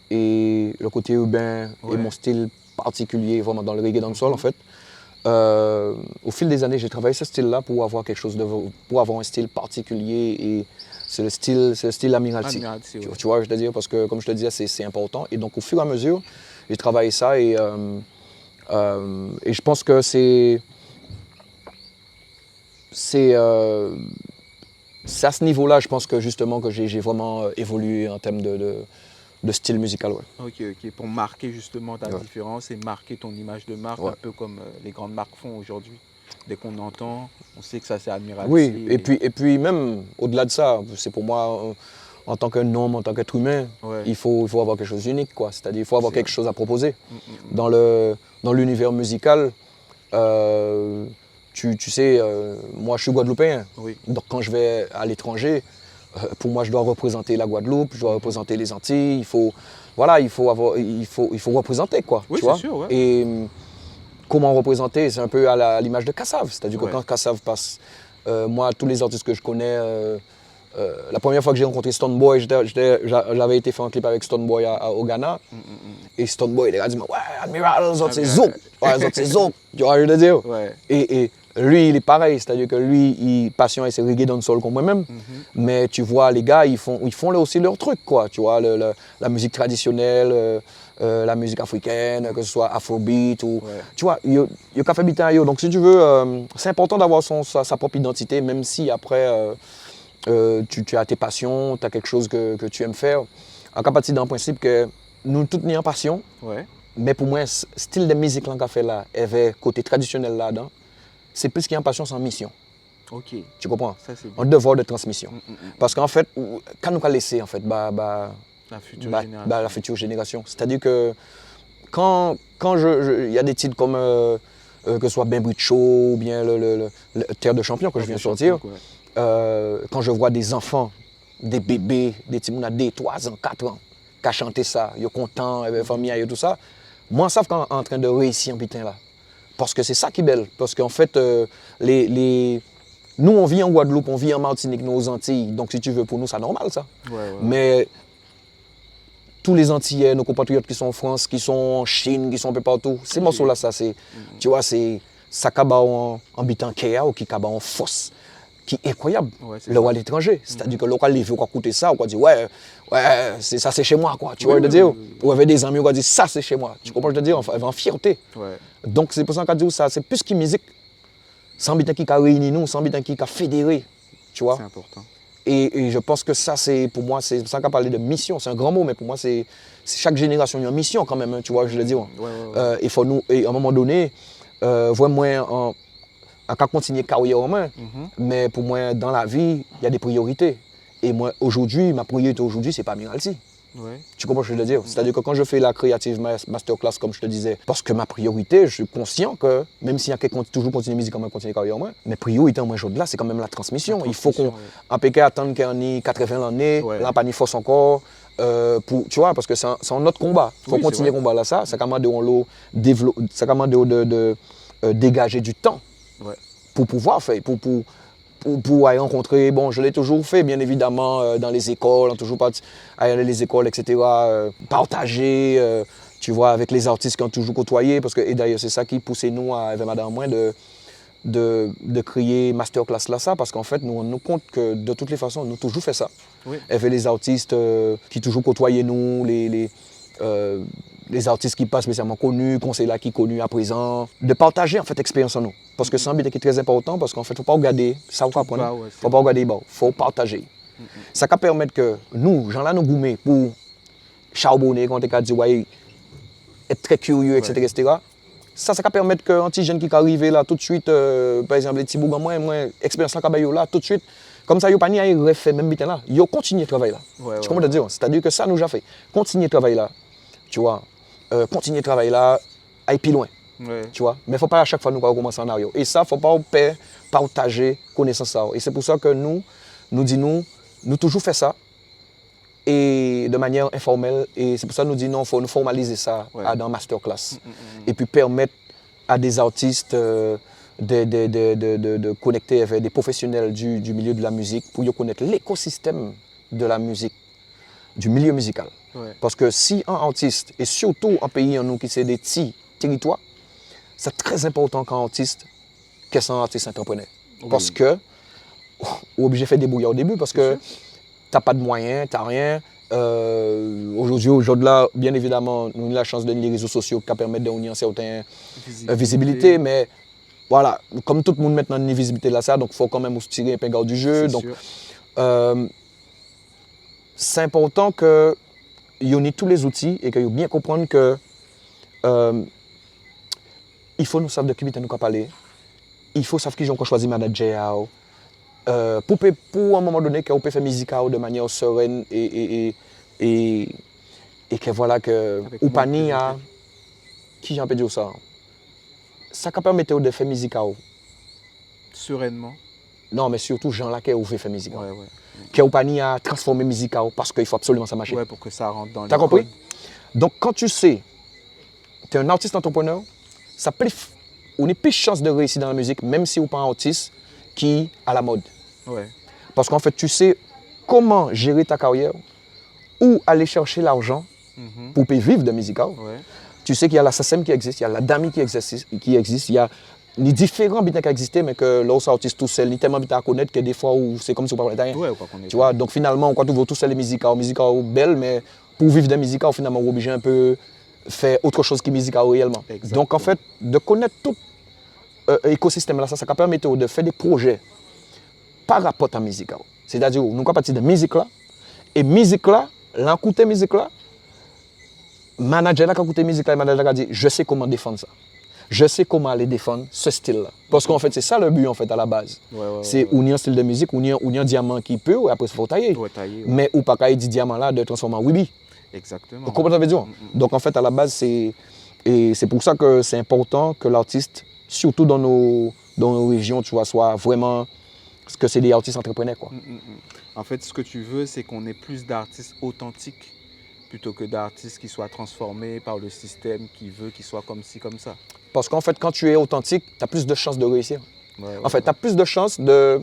et le côté urbain et mon style particulier vraiment dans le reggae dancehall en fait. Au fil des années, j'ai travaillé ce style-là pour avoir pour avoir un style particulier et c'est le style Amiralty. Tu vois, je veux dire, parce que comme je te disais, c'est important. Et donc au fur et à mesure, j'ai travaillé ça et je pense que c'est à ce niveau-là, je pense que justement que j'ai vraiment évolué en termes de style musical. Ouais. Ok. Pour marquer justement ta différence et marquer ton image de marque, un peu comme les grandes marques font aujourd'hui. Dès qu'on entend, on sait que ça c'est Amiralty. Oui, et puis même au-delà de ça, c'est pour moi, en tant qu'un homme, en tant qu'être humain, il faut avoir quelque chose d'unique, quoi. C'est-à-dire il faut avoir quelque chose à proposer. Dans l'univers musical, tu sais, moi je suis guadeloupéen. Donc quand je vais à l'étranger, pour moi je dois représenter la Guadeloupe, je dois représenter les Antilles, il faut représenter, quoi. Oui, tu vois? Sûr, ouais. Et comment représenter? C'est un peu à l'image de Kassav. C'est-à-dire que quand Kassav passe, moi, tous les artistes que je connais, la première fois que j'ai rencontré Stonebwoy, j'avais été faire un clip avec Stonebwoy au Ghana. Et Stonebwoy, il a dit, ouais, Admiral, c'est zouk. Ouais, c'est zouk. Tu vois ce que je veux dire? Et lui, il est pareil. C'est-à-dire que lui, passion et c'est reggae dancehall comme moi-même. Mais tu vois, les gars, ils font aussi leur truc, quoi. Tu vois, la musique traditionnelle, la musique africaine, que ce soit afrobeat ou... Tu vois, il y a café bitin. Donc si tu veux, c'est important d'avoir sa propre identité, même si après, tu as tes passions, tu as quelque chose que tu aimes faire. En cas partie d'un principe que nous tous nous en passion, mais pour moi, le style de musique qu'on a fait là, avait côté traditionnel là-dedans, c'est plus qu'il y a une passion sans mission. Ok. Tu comprends? Ça, c'est un devoir de transmission. Parce qu'en fait, quand nous avons laissé en fait, la future génération. C'est-à-dire que quand il y a des titres comme que ce soit Ben Brit Show ou bien le Terre de Champion que je viens de sortir, quand je vois des enfants, des bébés, des petits mounas de 3 ans, 4 ans, qui ont chanté ça, ils sont contents, ils famille et tout ça, moi, je sais qu'on est en train de réussir en putain là. Parce que c'est ça qui est belle. Parce qu'en fait, nous, on vit en Guadeloupe, on vit en Martinique, nous aux Antilles. Donc, si tu veux, pour nous, c'est normal, ça. Mais tous les Antillais, nos compatriotes qui sont en France, qui sont en Chine, qui sont un peu partout, ces morceaux-là, ça, c'est, tu vois, c'est ça qui en habitant Kéa ou qui en Fosse, qui est incroyable, le roi à l'étranger. C'est-à-dire que le local, il veut écouter ça, on va dire, ouais, ça, c'est chez moi, quoi. Tu vois, je veux dire, ou avec des amis, on va dire, ça, c'est chez moi. Tu comprends, je veux dire, en fierté. Donc, c'est pour ça qu'on dit ça, c'est plus qu'une musique. Sans bitin qui a réuni nous, sans bitin qui a fédéré, tu vois. C'est important. Et je pense que ça, c'est pour moi, c'est pour ça qu'on a parlé de mission. C'est un grand mot, mais pour moi, c'est chaque génération, il y a une mission quand même, hein, tu vois, je le dis. Il faut nous, et à un moment donné, vraiment, à continuer carrière en main. Mais pour moi, dans la vie, il y a des priorités. Et moi, aujourd'hui, ma priorité aujourd'hui, c'est pas Amiralty. Tu comprends ce que je veux dire? C'est-à-dire que quand je fais la Creative Masterclass, comme je te disais, parce que ma priorité, je suis conscient que, même s'il y a quelqu'un qui toujours continue la musique, quand même continuer carrière en main, mais priorité en moi, là, c'est quand même la transmission. Il faut qu'on empêche attendre qu'on ait 80 l'année, là, pas ni force encore. Tu vois, parce que c'est un autre combat. Il faut continuer le combat là, ça commande de dégager du temps pour pouvoir faire, pour aller rencontrer, bon, je l'ai toujours fait, bien évidemment, dans les écoles, on a toujours aller dans les écoles, etc., partager, tu vois, avec les artistes qui ont toujours côtoyé, parce que, et d'ailleurs, c'est ça qui poussait nous, avec Madame Moins, de créer Masterclass là, ça, parce qu'en fait, nous, on nous compte que, de toutes les façons, nous avons toujours fait ça. Avec les artistes qui toujours côtoyaient nous, les artistes qui pas spécialement connus, conseillers qui connus à présent, de partager en fait l'expérience en nous. Parce que c'est un but qui est très important, parce qu'en fait, il ne faut pas regarder, ça vous apprendre, il ne faut pas regarder, il faut partager. Ça va permettre que nous, gens là, nous goûter pour charbonner, quand on a dit, ouais, être très curieux, etc., etc. Ça va permettre qu'un petit jeune qui arrive là tout de suite, par exemple, les petits bougons, moi, expérience là, tout de suite, comme ça, il n'y a pas ni à refaire même bitin là, il continue le travail là. Tu comprends ce que je veux dire? C'est-à-dire que ça nous a fait. Continuer le travail là, tu vois. Continuer le travail là, aller plus loin. Tu vois? Mais il ne faut pas à chaque fois nous recommencer en arrière. Et ça, il ne faut pas partager connaissance ça. Et c'est pour ça que nous toujours fait ça. et de manière informelle. Et c'est pour ça que nous disons non, il faut nous formaliser ça dans masterclass. Et puis permettre à des artistes de connecter avec des professionnels du milieu de la musique pour qu'ils connaissent l'écosystème de la musique, du milieu musical. Parce que si un artiste, et surtout un pays en nous qui c'est des petits territoires, c'est très important qu'un artiste, qu'est un artiste entrepreneur. Parce que, on est obligé de faire des brouillards au début parce que tu n'as pas de moyens, tu n'as rien. Aujourd'hui, bien évidemment, nous avons la chance de les réseaux sociaux qui permettent de donner une certaine visibilité, mais voilà, comme tout le monde maintenant a une visibilité là, ça, donc il faut quand même tirer un peu du jeu. Donc, c'est important que vous ayez tous les outils et que vous bien comprendre que il faut nous savoir de qui nous parler. Il faut savoir qui ont choisi manager. Pour un moment donné, qu'on peut faire musique de manière sereine et que voilà que ou pas ni à qui j'en peux dire ça. Ça permet de faire musique sereinement. Non, mais surtout gens là qui ont fait musique. Qui ou pas ni à transformer musique parce qu'il faut absolument ça marcher. Ouais, pour que ça rentre dans les. T'as compris? Donc quand tu sais, tu es un artiste entrepreneur, ça peut on a plus de chance de réussir dans la musique, même si vous pas un artiste qui à la mode. Parce qu'en fait, tu sais comment gérer ta carrière, où aller chercher l'argent pour vivre de musique. Tu sais qu'il y a la SACEM qui existe, il y a la DAMI qui existe, il y a les différents bits qui existent, mais que l'autre artiste tout seul, il tellement vite à connaître que des fois c'est comme si on ne parlait rien. Tu vois, donc finalement, on trouve tout seul les musiques belles, mais pour vivre de musique, finalement, on est obligé un peu faire autre chose que musique réellement. Exactement. Donc en fait, de connaître tout l'écosystème là, ça permet de faire des projets par rapport à la musique. C'est-à-dire, nous sommes partis de musique là, et musique là, l'écouter musique là, manager là qui a écouté musique là, manager a dit, je sais comment défendre ça. Je sais comment aller défendre ce style-là. Parce qu'en fait, c'est ça le but en fait, à la base. C'est unir un style de musique, unir un diamant qui peut, et après, il faut tailler. Mais ou pas qu'il dit diamant là, de transformer en Wibi. Exactement. Vous comprenez ce que je veux dire? Donc en fait, à la base, c'est pour ça que c'est important que l'artiste, surtout dans nos régions, tu vois, soit vraiment que c'est des artistes entrepreneurs. Quoi. En fait, ce que tu veux, c'est qu'on ait plus d'artistes authentiques plutôt que d'artistes qui soient transformés par le système qui veut qu'ils soient comme ci, comme ça. Parce qu'en fait, quand tu es authentique, tu as plus de chances de réussir. En fait, tu as plus de chances de...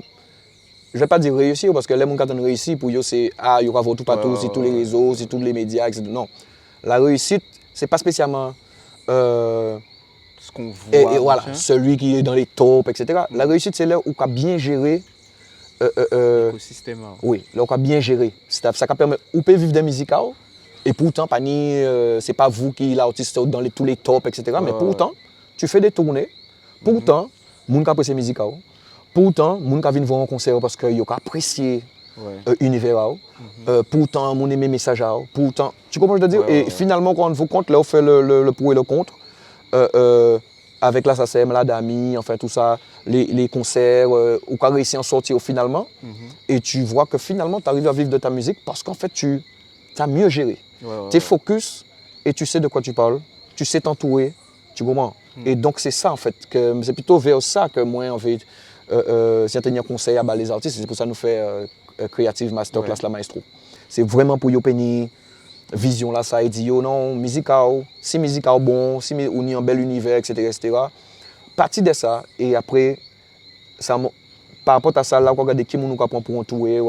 Je ne vais pas dire réussir, parce que les gens qui ont réussi, pour eux, c'est « Ah, il y aura tout partout, sur tous les réseaux, sur tous les médias, etc. » Non. La réussite, ce n'est pas spécialement... ce qu'on voit. Et voilà, celui qui est dans les tops, etc. La réussite, c'est là où tu as bien géré... l'écosystème. Oui, là où tu as bien géré. Ça permet... Ou peut vivre des musiques, et pourtant, ce n'est pas vous qui l'artiste dans tous les tops, etc. Mais pourtant, tu fais des tournées. Pourtant, les gens apprécient la musique. Pourtant, les gens viennent voir un concert parce qu'ils ont apprécié l'univers. Pourtant, ils aiment les messages. Pourtant, tu comprends ce que je veux dire? Et finalement, quand on vous compte, là, on fait le pour et le contre. Avec la SACEM, la DAMI, enfin tout ça, les concerts, ou quand réussi à en sortir finalement. Et tu vois que finalement, tu arrives à vivre de ta musique parce qu'en fait, tu as mieux géré. Tu es focus et tu sais de quoi tu parles. Tu sais t'entourer. Tu comprends? Et donc, c'est ça, en fait. C'est plutôt vers ça que moi, en fait, si on tenir conseil à les artistes, c'est pour ça que nous faisons Creative Masterclass la Maestro. C'est vraiment pour y vision là, ça, et dit, non, musical, si musical bon, si on a un bel univers, etc. Partie de ça, et après, ça, par rapport à ça, là, on regarde qui nous prend pour entourer,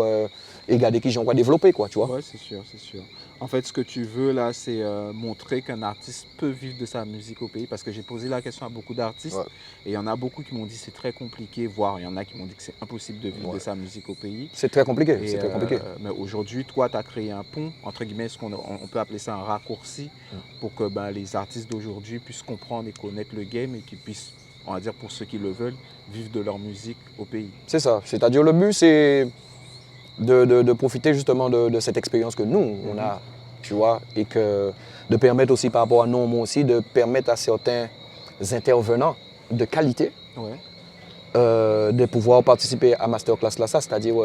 et regarder qui j'en développer, quoi, tu vois. Oui, c'est sûr, c'est sûr. En fait, ce que tu veux là, c'est montrer qu'un artiste peut vivre de sa musique au pays. Parce que j'ai posé la question à beaucoup d'artistes. Et il y en a beaucoup qui m'ont dit que c'est très compliqué, voire il y en a qui m'ont dit que c'est impossible de vivre de sa musique au pays. C'est très compliqué, c'est très compliqué. Mais aujourd'hui, toi, tu as créé un pont, entre guillemets, on peut appeler ça un raccourci, pour que les artistes d'aujourd'hui puissent comprendre et connaître le game et qu'ils puissent, on va dire pour ceux qui le veulent, vivre de leur musique au pays. C'est ça. C'est-à-dire le but, c'est de profiter justement de cette expérience que nous, on a, tu vois, et que de permettre aussi par rapport à nous, moi aussi, de permettre à certains intervenants de qualité de pouvoir participer à Masterclass là, ça, c'est-à-dire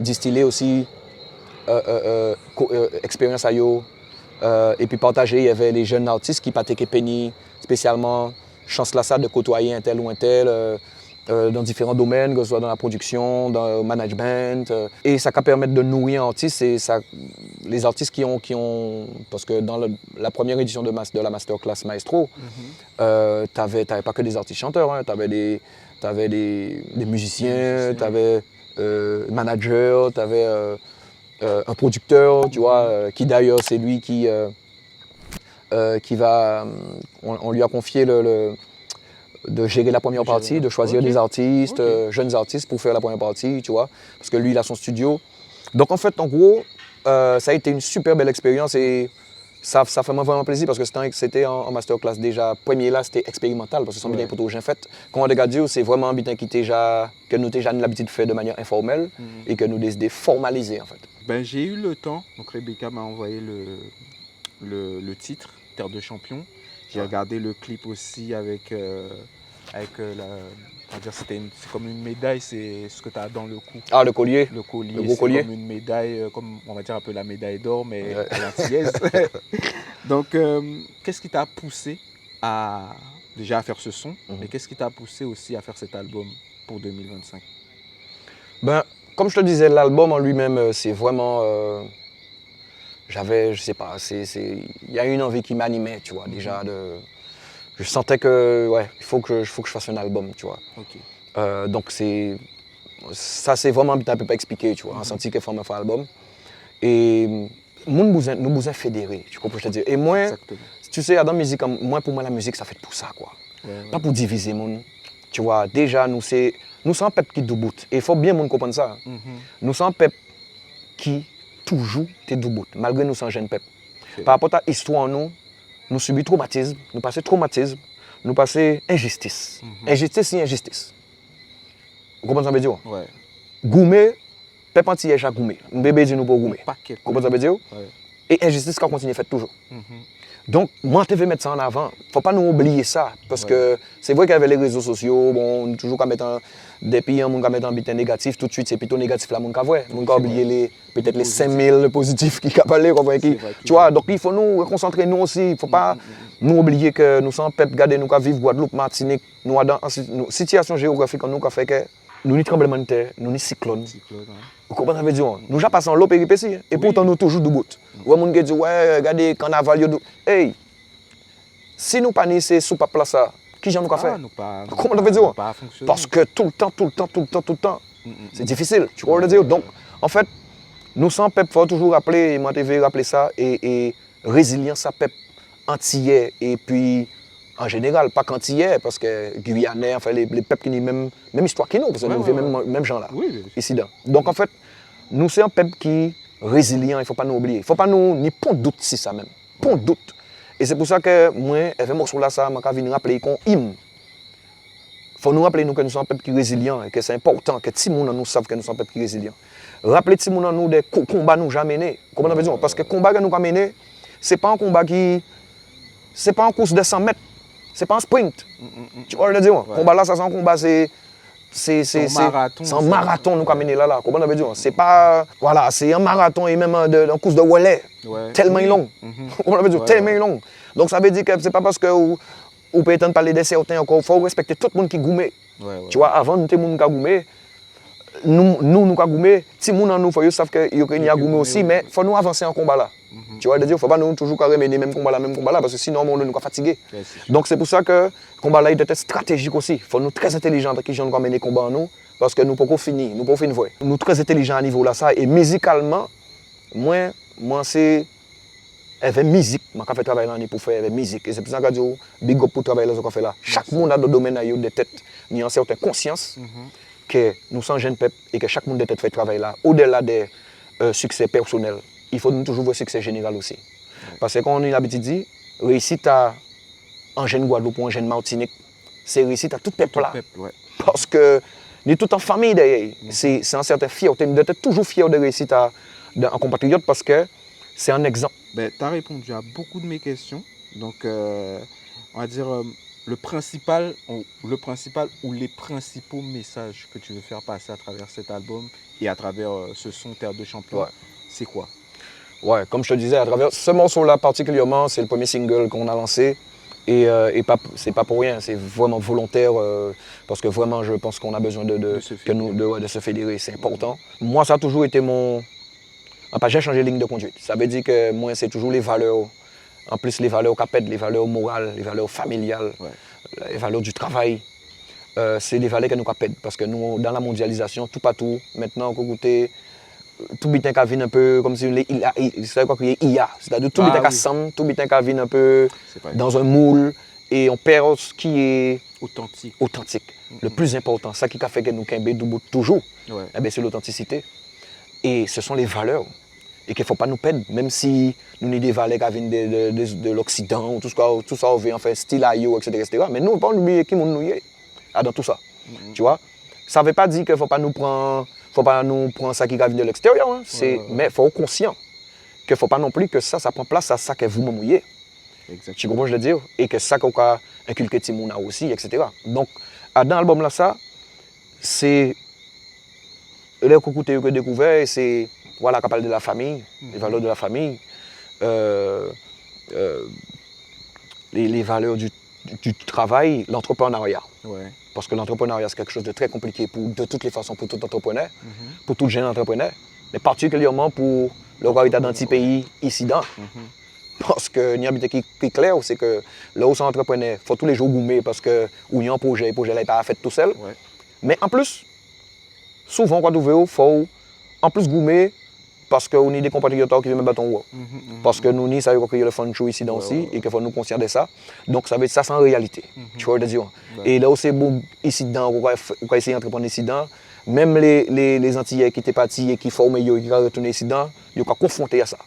distiller aussi expérience à eux, et puis partager. Il y avait les jeunes artistes qui partaient Penny spécialement, chance là ça de côtoyer un tel ou un tel. dans différents domaines, que ce soit dans la production, dans le management. Et ça peut permettre de nourrir un artiste. Et ça, les artistes qui ont... Parce que dans la première édition de la Masterclass Maestro, t'avais pas que des artistes chanteurs, hein, t'avais des musiciens, t'avais manager, t'avais un producteur, tu vois, qui d'ailleurs c'est lui qui va... On lui a confié de gérer la première partie, de choisir des artistes, jeunes artistes pour faire la première partie, tu vois, parce que lui, il a son studio. Donc, en fait, en gros, ça a été une super belle expérience et ça fait vraiment plaisir parce que c'était en masterclass déjà. Premier là, c'était expérimental parce que c'est un bitin pour tout j'ai fait. Quand on regarde, c'est vraiment un bitin que nous déjà l'habitude de faire de manière informelle et que nous décidons de formaliser, en fait. Ben, j'ai eu le temps, donc Rebecca m'a envoyé le titre, Terre de Champion. J'ai regardé le clip aussi avec c'est comme une médaille, c'est ce que tu as dans le cou. Ah, le collier. Le collier, le gros collier. Comme une médaille, comme on va dire un peu la médaille d'or, mais à l'antillaise. Donc, qu'est-ce qui t'a poussé déjà à faire ce son, mais qu'est-ce qui t'a poussé aussi à faire cet album pour 2025? Ben, comme je te disais, l'album en lui-même, c'est vraiment... je sais pas, il y a une envie qui m'animait, tu vois, déjà je sentais que, il faut que je fasse un album, tu vois. Okay. Donc ça c'est vraiment un peu pas expliqué, tu vois, on senti qu'il faut faire un album. Et nous besoin fédérer, tu comprends ce que je veux dire. Et moi, tu sais, dans la musique, pour moi la musique ça fait pour ça, quoi. Pas pour diviser monde. Tu vois, déjà nous sommes un peuple qui debout. Et il faut bien monde comprendre ça. Nous sommes un peuple qui toujours t'es debout, malgré nous sommes jeunes peuple. Par rapport à l'histoire, nous subissons traumatisme, nous passons traumatisme, nous passons injustice. Injustice, c'est injustice. Vous comprenez ce que je veux dire? Ouais. Goumé, peuple entier est goumé. Un bébé dit nous pour goumé. Vous comprenez ce que je veux dire? Ouais. Et injustice, qu'on continue à faire toujours. Donc, moi, je veux mettre ça en avant. Il ne faut pas nous oublier ça. Parce que c'est vrai qu'avec les réseaux sociaux, bon, on a toujours qu'à mettre des pays, on a mettre un bitin négatif, tout de suite, c'est plutôt négatif là, on a oublié peut-être les 5000 positifs qui parlent. Tu vois, donc il faut nous concentrer nous aussi. Il ne faut pas nous oublier que nous sommes peuple, regardez, nous vivons Guadeloupe, Martinique, nous dans une situation géographique nous qui fait que nous ni tremblement de terre, nous ni cyclone. Vous comprenez ce que je veux dire? Nous déjà passons l'eau péripétie et pourtant nous toujours debout. Ouais, mon gars dit ouais, regardez carnaval hey. Si nous pas ni c'est sous pas place ça, qui j'en nous fait? Comment on veut dire? Parce que tout le temps, c'est difficile. Tu vois le dire? Donc en fait, nous sommes peuple faut toujours rappeler, moi TV rappeler ça et résilience à peuple antillais et puis en général, pas qu'antillais, parce que Guyanais, enfin les peuples qui n'ont même histoire que nous, parce que nous vivons même gens là, ici. Donc en fait, nous sommes un peuple qui est résilient, il ne faut pas nous oublier. Il ne faut pas nous ni point de doute si ça même. Point de doute. Et c'est pour ça que moi, avec morceau là, ça, je viens rappeler qu'on hymne. Il faut nous rappeler que nous sommes un peuple qui est résilient et que c'est important que tout le monde nous sache que nous sommes un peuple qui est résilient. Rappelez tout le monde nous des combats nous jamais menés. Comment on veut dire? Parce que le combat que nous avons mené, ce n'est pas un combat qui. Ce n'est pas en course de 100 mètres. C'est pas un sprint. Tu vois ce que je veux dire? Combat là, ça c'est un combat, c'est un marathon nous avons mené là. Comment on veut dire? C'est pas. Voilà, c'est un marathon et même une course de relais. Tellement long. Comment on veut dire? Tellement long. Donc ça veut dire que c'est pas parce que vous pouvez entendre parler de certains encore. Il faut respecter tout le monde qui goumé. Tu vois, avant nous, tout le monde qui a goumé. Nous avons goumé. Si nous avons goumé, il faut que nous avons goumé aussi, mais il faut nous avancer en combat là. Tu vois, il ne faut pas nous toujours mener les mêmes combats là, parce que sinon on nous fatigué. Donc c'est pour ça que le combat là il doit être stratégique aussi. Il faut nous très intelligents qui gens mener les combats en nous, parce que nous ne pouvons pas finir, nous ne pouvons pas finir. Nous très intelligents à niveau là ça, et musicalement, moi c'est avec musique, je fais travailler l'année pour faire avec musique. Et c'est pour ça que je dis big up pour travailler là, fait là. Chaque monde a des domaines où des têtes, il y a une certaine conscience que nous sommes jeunes peuples et que chaque monde doit fait travail là, au-delà des succès personnels. Il faut toujours voir le succès général aussi. Parce que quand on a l'habitude de dire, réussite en jeune Guadeloupe ou en jeune Martinique, c'est réussite à tout peuple là. Parce que nous sommes tout en famille derrière. C'est une certaine fierté. Nous devons être toujours fiers de réussite en compatriote parce que c'est un exemple. Ben, tu as répondu à beaucoup de mes questions. Donc, on va dire le principal ou les principaux messages que tu veux faire passer à travers cet album et à travers ce son Terre de Champion, c'est quoi? Ouais, comme je te disais, à travers ce morceau-là particulièrement, c'est le premier single qu'on a lancé. c'est pas pour rien, c'est vraiment volontaire parce que vraiment je pense qu'on a besoin de se fédérer, c'est important. Moi ça a toujours été mon... Enfin, j'ai changé de ligne de conduite. Ça veut dire que moi c'est toujours les valeurs, en plus les valeurs capètes, les valeurs morales, les valeurs familiales, les valeurs du travail. C'est des valeurs que nous capètent parce que nous dans la mondialisation, tout partout, maintenant on goûter tout bitin qui vient un peu comme si c'est quoi qu'il y a, c'est-à-dire tout bitin qui semble, tout bitin qui vient un peu dans un moule et on perd ce qui est authentique. Le plus important, ça qui a fait que nous camber toujours, c'est l'authenticité. Et ce sont les valeurs et qu'il ne faut pas nous perdre, même si nous avons des valeurs qui viennent de l'Occident, tout ça, on veut en fait style aïe, etc. Mais nous, on ne faut pas oublier qui nous est dans tout ça. Tu vois? Ça ne veut pas dire qu'il ne faut pas nous prendre ça qui vient de l'extérieur. Hein. Mais il faut être conscient qu'il ne faut pas non plus que ça prend place à ça que vous me mouillez. Tu comprends ce que je veux dire? Et que ça qu'on a inculqué Timouna aussi, etc. Donc, dans l'album là, ça, c'est le coucou que j'ai découvert, c'est voilà, qu'on parle de la famille, les valeurs de la famille, les valeurs du travail, l'entrepreneuriat. Parce que l'entrepreneuriat, c'est quelque chose de très compliqué de toutes les façons pour tout entrepreneur, pour tout jeune entrepreneur, mais particulièrement pour le Rwanda dans petit pays ici. Parce que il y a un qui est clair, c'est que là où c'est entrepreneur, il faut tous les jours goumer parce que où il y a un projet, le projet n'est pas fait tout seul. Mais en plus, souvent quand vous il faut en plus goumer parce qu'on a des compatriotes qui viennent mettre ton parce que nous, ça veut dire qu'il y a le fun show ici aussi et qu'il faut nous conscients de ça. Donc ça veut dire ça, c'est en réalité. Tu vois, dire. Et là où c'est bon, ici dedans, on va essayer d'entreprendre ici dedans. Même les Antillais qui étaient partis et qui forment, qui vont retourner ici dedans, ils sont confrontés à ça.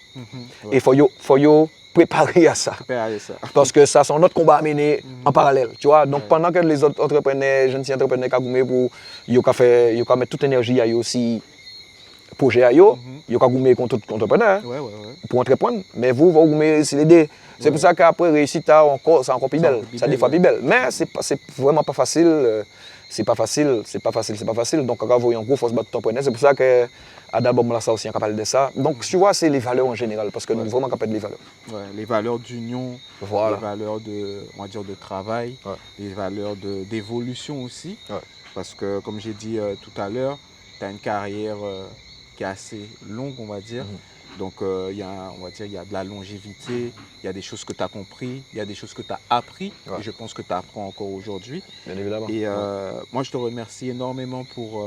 Et il faut préparer à ça. Parce que ça, c'est notre combat à mener en parallèle. Tu vois? Donc pendant que les autres entrepreneurs, jeunes entrepreneurs, ils ont mettre toute l'énergie à eux aussi. Projet à eux, ils ont goumé contre tout entrepreneur pour entreprendre. Mais vous goumé c'est l'idée. C'est pour ça qu'après réussite, c'est encore plus belle. Ça des fois plus belle. Mais c'est vraiment pas facile. C'est pas facile. Donc quand vous voyez en gros force battre entrepreneur, c'est pour ça que à d'abord là ça aussi on capable de ça. Donc tu vois c'est les valeurs en général parce que nous vraiment capable des valeurs. Les valeurs d'union, les valeurs de travail, les valeurs d'évolution aussi. Parce que comme j'ai dit tout à l'heure, tu as une carrière qui est assez longue, on va dire. Donc, il y a de la longévité, il y a des choses que tu as compris, il y a des choses que tu as appris, et je pense que tu apprends encore aujourd'hui. Bien évidemment. Et moi, je te remercie énormément pour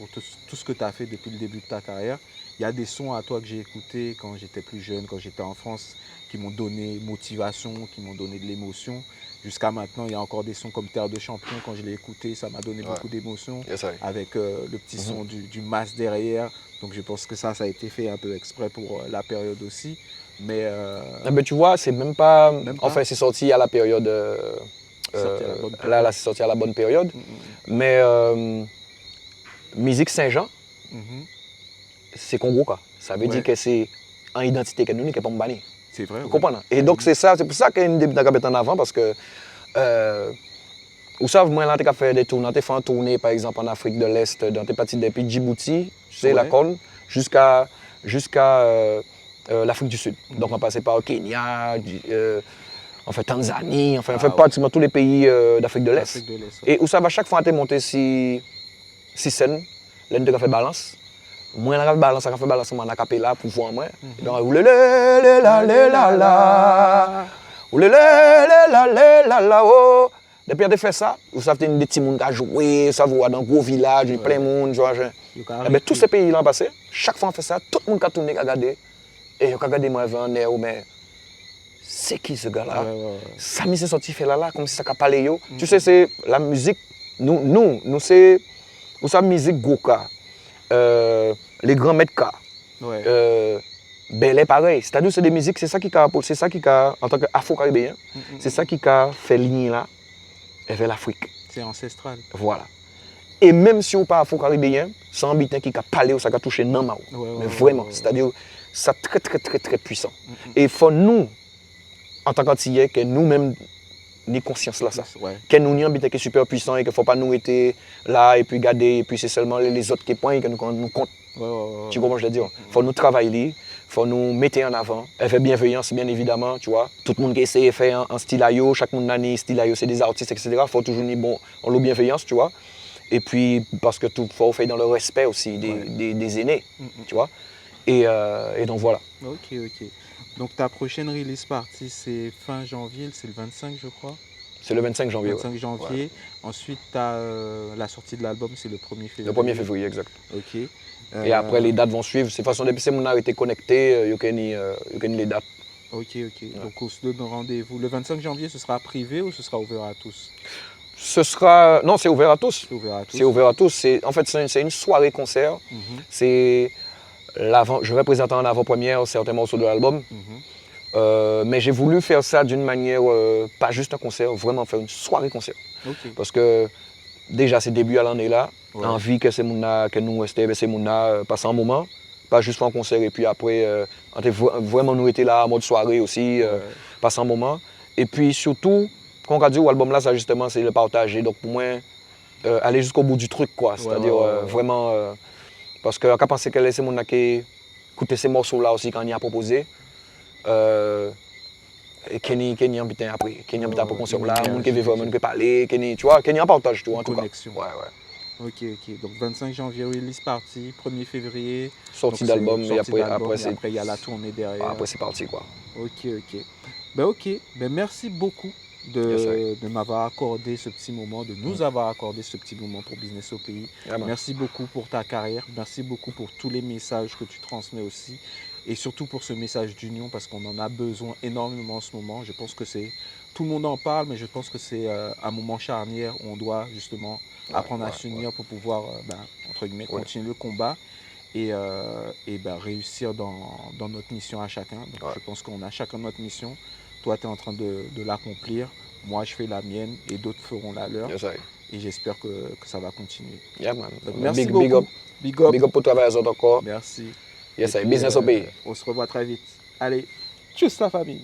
tout ce que tu as fait depuis le début de ta carrière. Il y a des sons à toi que j'ai écoutés quand j'étais plus jeune, quand j'étais en France, qui m'ont donné motivation, qui m'ont donné de l'émotion. Jusqu'à maintenant, il y a encore des sons comme Terre de Champion. Quand je l'ai écouté, ça m'a donné beaucoup d'émotion. Avec le petit son du Mas derrière. Donc je pense que ça a été fait un peu exprès pour la période aussi. Mais tu vois, c'est même pas... Enfin, c'est sorti à la période... Là, c'est sorti à la bonne période. Mais Musique Saint-Jean, c'est Congo, quoi. Ça veut dire que c'est en identité que nous, qui n'est pas banni. C'est vrai. Vous comprenez? Et donc, c'est pour ça qu'il y a une début en avant, parce que... vous savez, moi, là, j'ai fait des tournées, j'ai fait une tournée, par exemple, en Afrique de l'Est, dans des parties depuis Djibouti, tu sais, la Corne, jusqu'à l'Afrique du Sud. Donc, on passait par Kenya, Tanzanie, on fait pratiquement tous les pays d'Afrique de l'Est. Et vous savez, à chaque fois, on est monté si scène, là, on a fait balance. Moi, on a fait balance, on a capé là pour voir moi. Donc, oh. Depuis qu'on a fait ça, vous savez, des petits gens qui ont joué, ça va dans un gros village, plein de monde. Tous ces pays-là ont passé, chaque fois qu'on fait ça, tout le monde a tourné, a regardé. Et on a regardé moi avant, mais c'est qui ce gars-là? Ça m'est sorti fait là, comme si ça a parlé. Tu sais, c'est la musique, nous c'est, vous savez, musique Goka, les grands maîtres K. Belé pareil, c'est-à-dire c'est des musiques, c'est ça qui a, en tant qu'Afro-Caribéen, c'est ça qui a fait ligne là vers l'Afrique. C'est ancestral. Voilà. Et même si on n'est pas Afro-Caribéen, c'est un habitant qui a parlé, ça a touché Namao. Mais vraiment, c'est-à-dire c'est très très très très puissant. Et il faut nous, en tant qu'Antillais, que nous-mêmes, ni conscience là ça. Que nous, un habitant qui est super puissant et qu'il ne faut pas nous être là et puis garder, et puis c'est seulement les autres qui pointent que nous comptent. Tu comprends ce que je veux dire? Il faut nous travailler, il faut nous mettre en avant. Elle fait bienveillance, bien évidemment, tu vois. Tout le monde qui essaie de faire en style ayo, chaque monde a un style ayo, c'est des artistes, etc. Il faut toujours dire bon, on la bienveillance, tu vois. Et puis, parce que tout faut faire dans le respect aussi des aînés, tu vois. Et donc voilà. Ok. Donc ta prochaine release party, c'est fin janvier, c'est le 25, je crois. C'est le 25 janvier. 25 janvier. Ouais. Ensuite, tu as la sortie de l'album, c'est le 1er février. Le 1er février, exact. Ok. Et après, les dates vont suivre. C'est façon, depuis que mon a été connecté, il y a les dates. Ok. Ouais. Donc, on se donne rendez-vous. Le 25 janvier, ce sera privé ou ce sera ouvert à tous? Ce sera... Non, c'est ouvert à tous. C'est ouvert à tous. C'est ouvert à tous. En fait, c'est une soirée concert. C'est je vais présenter en avant-première certains morceaux de l'album. Mais j'ai voulu faire ça d'une manière, pas juste un concert, vraiment faire une soirée concert. Parce que déjà, c'est début à l'année là. Envie que nous restions passer un moment. Pas juste faire un concert et puis après, vraiment nous étions là en mode soirée aussi, passer un moment. Et puis surtout, quand on a dit l'album là, ça justement, c'est le partager. Donc pour moi, aller jusqu'au bout du truc, quoi. C'est-à-dire vraiment. Parce que quand penser que c'est mon qui écouter ces morceaux là aussi quand on y a proposé. Kenny en putain après, Kenny en putain pour concert là, monde qui veut vraiment parler, Kenny, tu vois, Kenny en partage, tu vois, en tout cas. Ok. Donc 25 janvier, release party, 1er février. Sortie d'album, et après il y a la tournée derrière. Après c'est parti quoi. Ok. Ben merci beaucoup de m'avoir accordé ce petit moment, de nous avoir accordé ce petit moment pour Business au pays. Merci beaucoup pour ta carrière, merci beaucoup pour tous les messages que tu transmets aussi. Et surtout pour ce message d'union, parce qu'on en a besoin énormément en ce moment. Je pense que tout le monde en parle, mais je pense que c'est un moment charnière où on doit justement apprendre à s'unir pour pouvoir, entre guillemets, continuer le combat et réussir dans notre mission à chacun. Donc je pense qu'on a chacun notre mission. Toi, tu es en train de l'accomplir. Moi, je fais la mienne et d'autres feront la leur. Et j'espère que ça va continuer. Donc, merci beaucoup. Big up pour travailler encore. Merci. Yes, business au pays. On se revoit très vite. Allez, tchuss la famille.